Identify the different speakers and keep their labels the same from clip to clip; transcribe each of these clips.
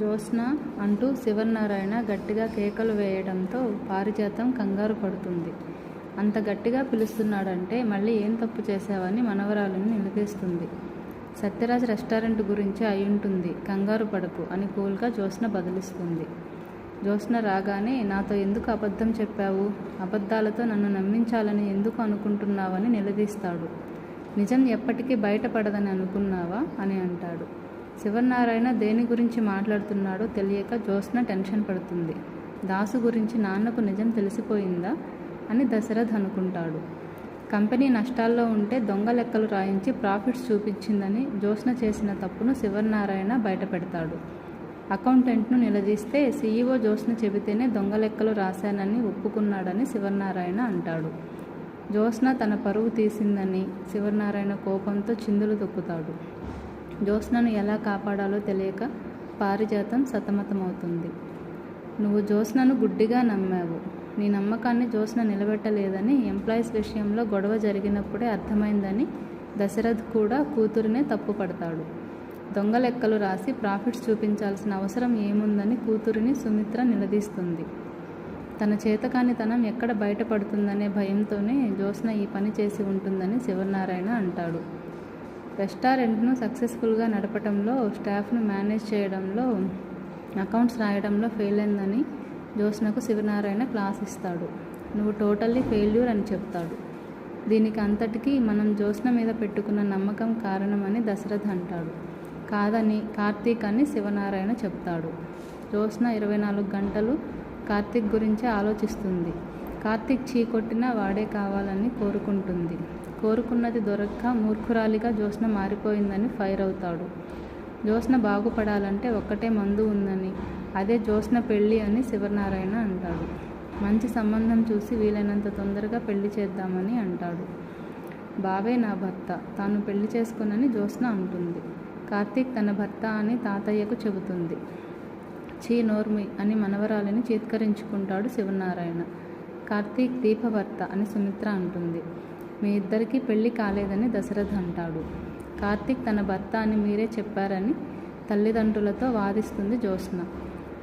Speaker 1: జ్యోత్స్న అంటూ శివనారాయణ గట్టిగా కేకలు వేయడంతో పారిజాతం కంగారు పడుతుంది. అంత గట్టిగా పిలుస్తున్నాడంటే మళ్ళీ ఏం తప్పు చేశావని మనవరాలిని నిలదీస్తుంది. సత్యరాజ్ రెస్టారెంట్ గురించి అయ్యుంటుంది, కంగారు పడకు అని కూల్గా జ్యోత్స్న బదిలిస్తుంది. జ్యోత్స్న రాగానే నాతో ఎందుకు అబద్ధం చెప్పావు, అబద్ధాలతో నన్ను నమ్మించాలని ఎందుకు అనుకుంటున్నావని నిలదీస్తాడు. నిజం ఎప్పటికీ బయటపడదని అనుకున్నావా అని అంటాడు. శివనారాయణ దేని గురించి మాట్లాడుతున్నాడో తెలియక జ్యోత్స్న టెన్షన్ పడుతుంది. దాసు గురించి నాన్నకు నిజం తెలిసిపోయిందా అని దశరథ్ అనుకుంటాడు. కంపెనీ నష్టాల్లో ఉంటే దొంగ లెక్కలు రాయించి ప్రాఫిట్స్ చూపించిందని జ్యోత్స్న చేసిన తప్పును శివనారాయణ బయటపెడతాడు. అకౌంటెంట్ను నిలదీస్తే సీఈఓ జ్యోత్స్న చెబితేనే దొంగ లెక్కలు రాశానని ఒప్పుకున్నాడని శివనారాయణ అంటాడు. జ్యోత్స్న తన పరువు తీసిందని శివనారాయణ కోపంతో చిందులు తొక్కుతాడు. జ్యోత్స్నను ఎలా కాపాడాలో తెలియక పారిజాతం సతమతమవుతుంది. నువ్వు జ్యోత్స్నను గుడ్డిగా నమ్మావు. నీ నమ్మకాన్ని జ్యోత్స్న నిలబెట్టలేదని ఎంప్లాయీస్ విషయంలో గొడవ జరిగినప్పుడే అర్థమైందని దశరథ్ కూడా కూతురినే తప్పుపడతాడు. దొంగ లెక్కలు రాసి ప్రాఫిట్స్ చూపించాల్సిన అవసరం ఏముందని కూతురిని సుమిత్ర నిలదీస్తుంది. తన చేతకానితనం ఎక్కడ బయటపడుతుందనే భయంతోనే జ్యోత్స్న ఈ పని చేసి ఉంటుందని శివనారాయణ అంటాడు. రెస్టారెంట్ను సక్సెస్ఫుల్గా నడపడంలో, స్టాఫ్ను మేనేజ్ చేయడంలో, అకౌంట్స్ రాయడంలో ఫెయిల్ అయిందని జ్యోత్స్నకు శివనారాయణ క్లాస్ ఇస్తాడు. నువ్వు టోటల్లీ ఫెయిల్యూర్ అని చెప్తాడు. దీనికి అంతటికీ మనం జ్యోత్స్న మీద పెట్టుకున్న నమ్మకం కారణమని దశరథ్ అంటాడు. కాదని కార్తీక్ అని శివనారాయణ చెప్తాడు. జ్యోత్స్న 24 గంటలు కార్తీక్ గురించే ఆలోచిస్తుంది. కార్తీక్ చీకొట్టినా వాడే కావాలని కోరుకుంటుంది. కోరుకున్నది దొరక్క మూర్ఖురాలిగా జ్యోత్స్న మారిపోయిందని ఫైర్ అవుతాడు. జ్యోత్స్న బాగుపడాలంటే ఒక్కటే మందు ఉందని, అదే జ్యోత్స్న పెళ్ళి అని శివనారాయణ అంటాడు. మంచి సంబంధం చూసి వీలైనంత తొందరగా పెళ్లి చేద్దామని అంటాడు. బావే నా భర్త, తాను పెళ్లి చేసుకోనని జ్యోత్స్న అంటుంది. కార్తీక్ తన భర్త అని తాతయ్యకు చెబుతుంది. చీ నోర్మి అని మనవరాలిని చీత్కరించుకుంటాడు శివనారాయణ. కార్తీక్ దీప భర్త అని సుమిత్ర అంటుంది. మీ ఇద్దరికీ పెళ్లి కాలేదని దశరథ్ అంటాడు. కార్తీక్ తన భర్త అని మీరే చెప్పారని తల్లిదండ్రులతో వాదిస్తుంది జ్యోత్స్న.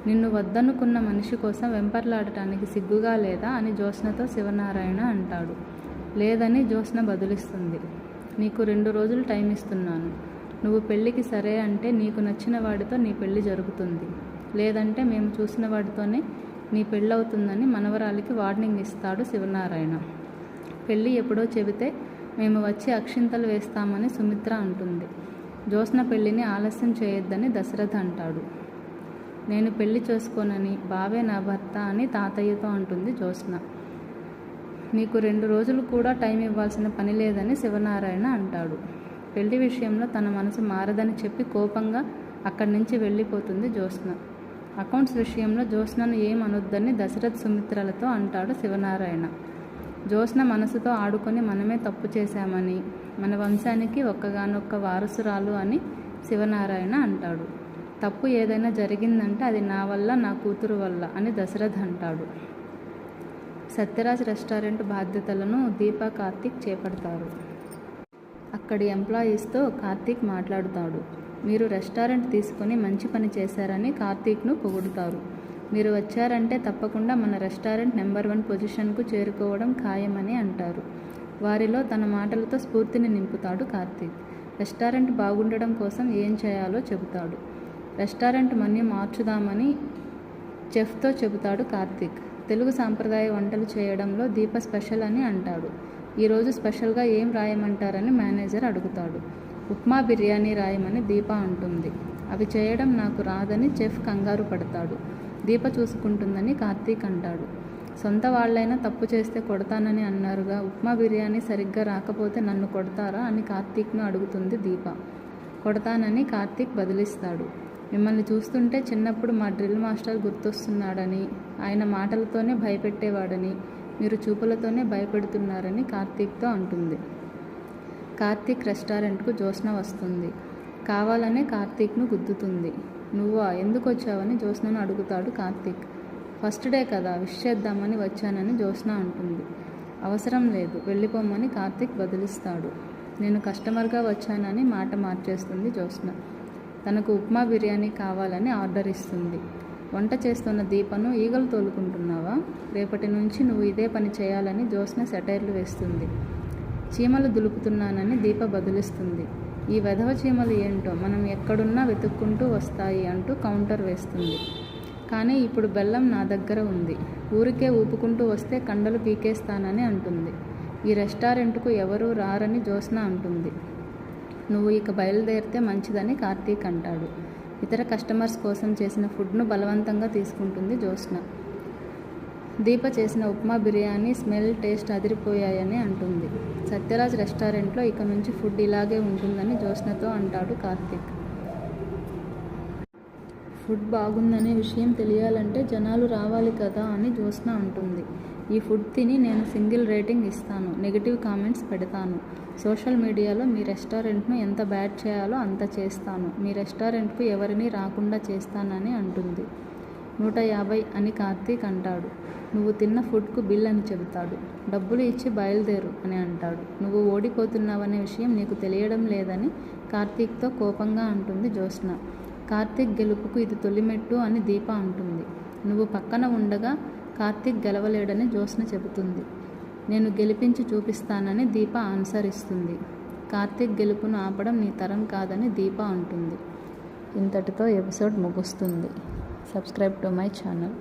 Speaker 1: నిన్ను వద్దనుకున్న మనిషి కోసం వెంపర్లాడటానికి సిగ్గుగా లేదా అని జ్యోత్స్నతో శివనారాయణ అంటాడు. లేదని జ్యోత్స్న బదులిస్తుంది. నీకు 2 రోజులు టైం ఇస్తున్నాను. నువ్వు పెళ్ళికి సరే అంటే నీకు నచ్చిన వాడితో నీ పెళ్లి జరుగుతుంది, లేదంటే మేము చూసిన వాడితోనే నీ పెళ్ళవుతుందని మనవరాలికి వార్నింగ్ ఇస్తాడు శివనారాయణ. పెళ్ళి ఎప్పుడో చెబితే మేము వచ్చి అక్షింతలు వేస్తామని సుమిత్ర అంటుంది. జ్యోత్స్న పెళ్ళిని ఆలస్యం చేయొద్దని దశరథ్ అంటాడు. నేను పెళ్లి చేసుకోనని బావే నా భర్త అని తాతయ్యతో అంటుంది జ్యోత్స్న. నీకు 2 రోజులు కూడా టైం ఇవ్వాల్సిన పని లేదని శివనారాయణ అంటాడు. పెళ్లి విషయంలో తన మనసు మారదని చెప్పి కోపంగా అక్కడి నుంచి వెళ్ళిపోతుంది జ్యోత్స్న. అకౌంట్స్ విషయంలో జ్యోత్స్నను ఏమనొద్దని దశరథ్ సుమిత్రలతో అంటాడు శివనారాయణ. జ్యోత్స్న మనసుతో ఆడుకొని మనమే తప్పు చేశామని, మన వంశానికి ఒక్కగానొక్క వారసురాలు అని శివనారాయణ అంటాడు. తప్పు ఏదైనా జరిగిందంటే అది నా వల్ల, నా కూతురు వల్ల అని దశరథ్ అంటాడు. సత్యరాజ్ రెస్టారెంట్ బాధ్యతలను దీప, కార్తీక్ చేపడతారు. అక్కడి ఎంప్లాయీస్తో కార్తీక్ మాట్లాడుతాడు. మీరు రెస్టారెంట్ తీసుకొని మంచి పని చేశారని కార్తీక్ను పొగుడుతారు. మీరు వచ్చారంటే తప్పకుండా మన రెస్టారెంట్ నెంబర్ 1 పొజిషన్కు చేరుకోవడం ఖాయమని అంటారు. వారిలో తన మాటలతో స్ఫూర్తిని నింపుతాడు కార్తీక్. రెస్టారెంట్ బాగుండడం కోసం ఏం చేయాలో చెబుతాడు. రెస్టారెంట్ మెన్యూ మార్చుదామని చెఫ్తో చెబుతాడు కార్తీక్. తెలుగు సాంప్రదాయ వంటలు చేయడంలో దీప స్పెషల్ అని అంటాడు. ఈరోజు స్పెషల్గా ఏం రాయమంటారని మేనేజర్ అడుగుతాడు. ఉప్మా బిర్యానీ రాయమని దీప అంటుంది. అవి చేయడం నాకు రాదని చెఫ్ కంగారు పడతాడు. దీప చూసుకుంటుందని కార్తీక్ అంటాడు. సొంత వాళ్ళైనా తప్పు చేస్తే కొడతానని అన్నారుగా, ఉప్మా బిర్యానీ సరిగ్గా రాకపోతే నన్ను కొడతారా అని కార్తీక్ను అడుగుతుంది దీప. కొడతానని కార్తీక్ బదిలిస్తాడు. మిమ్మల్ని చూస్తుంటే చిన్నప్పుడు మా డ్రిల్ మాస్టర్ గుర్తొస్తున్నాడని, ఆయన మాటలతోనే భయపెట్టేవాడని, మీరు చూపులతోనే భయపెడుతున్నారని కార్తీక్తో అంటుంది. కార్తీక్ రెస్టారెంట్కు జ్యోత్స్న వస్తుంది. కావాలనే కార్తీక్ను గుద్దుతుంది. నువ్వా, ఎందుకు వచ్చావని జ్యోత్స్నను అడుగుతాడు కార్తీక్. ఫస్ట్ డే కదా, విష్ చేద్దామని వచ్చానని జ్యోత్స్న అంటుంది. అవసరం లేదు, వెళ్ళిపోమని కార్తీక్ బదిలిస్తాడు. నేను కస్టమర్గా వచ్చానని మాట మార్చేస్తుంది జ్యోత్స్న. తనకు ఉప్మా బిర్యానీ కావాలని ఆర్డర్ ఇస్తుంది. వంట చేస్తున్న దీపను ఈగలు తోలుకుంటున్నావా? రేపటి నుంచి నువ్వు ఇదే పని చేయాలని జ్యోత్స్న సెటైర్లు వేస్తుంది. చీమలు దులుపుతున్నానని దీప బదులిస్తుంది. ఈ వెధవ చీమలు ఏంటో మనం ఎక్కడున్నా వెతుక్కుంటూ వస్తాయి అంటూ కౌంటర్ వేస్తుంది. కానీ ఇప్పుడు బెల్లం నా దగ్గర ఉంది. ఊరికే ఊపుకుంటూ వస్తే కండలు పీకేస్తానని అంటుంది. ఈ రెస్టారెంట్కు ఎవరూ రారని జ్యోత్స్న అంటుంది. నువ్వు ఇక బయలుదేరితే మంచిదని కార్తీక్ అంటాడు. ఇతర కస్టమర్స్ కోసం చేసిన ఫుడ్ను బలవంతంగా తీసుకుంటుంది జ్యోత్స్న. దీప చేసిన ఉప్మా బిర్యానీ స్మెల్, టేస్ట్ అదిరిపోయాయని అంటుంది. సత్యరాజ్ రెస్టారెంట్లో ఇక నుంచి ఫుడ్ ఇలాగే ఉంటుందని జ్యోత్స్నతో అంటాడు కార్తీక్. ఫుడ్ బాగుందనే విషయం తెలియాలంటే జనాలు రావాలి కదా అని జ్యోత్స్న అంటుంది. ఈ ఫుడ్ తిని నేను సింగిల్ రేటింగ్ ఇస్తాను, నెగిటివ్ కామెంట్స్ పెడతాను. సోషల్ మీడియాలో మీ రెస్టారెంట్ను ఎంత బ్యాడ్ చేయాలో అంత చేస్తాను. మీ రెస్టారెంట్కు ఎవరిని రాకుండా చేస్తానని అంటుంది. 150 అని కార్తీక్ అంటాడు. నువ్వు తిన్న ఫుడ్కు బిల్ అని చెబుతాడు. డబ్బులు ఇచ్చి బయలుదేరు అని అంటాడు. నువ్వు ఓడిపోతున్నావనే విషయం నీకు తెలియడం లేదని కార్తీక్తో కోపంగా అంటుంది జ్యోత్స్న. కార్తీక్ గెలుపుకు ఇది తొలిమెట్టు అని దీప అంటుంది. నువ్వు పక్కన ఉండగా కార్తీక్ గెలవలేడని జ్యోత్స్న చెబుతుంది. నేను గెలిపించి చూపిస్తానని దీప ఆన్సర్ ఇస్తుంది. కార్తీక్ గెలుపును ఆపడం నీ తరం కాదని దీప అంటుంది. ఇంతటితో ఎపిసోడ్ ముగుస్తుంది. Subscribe to my channel.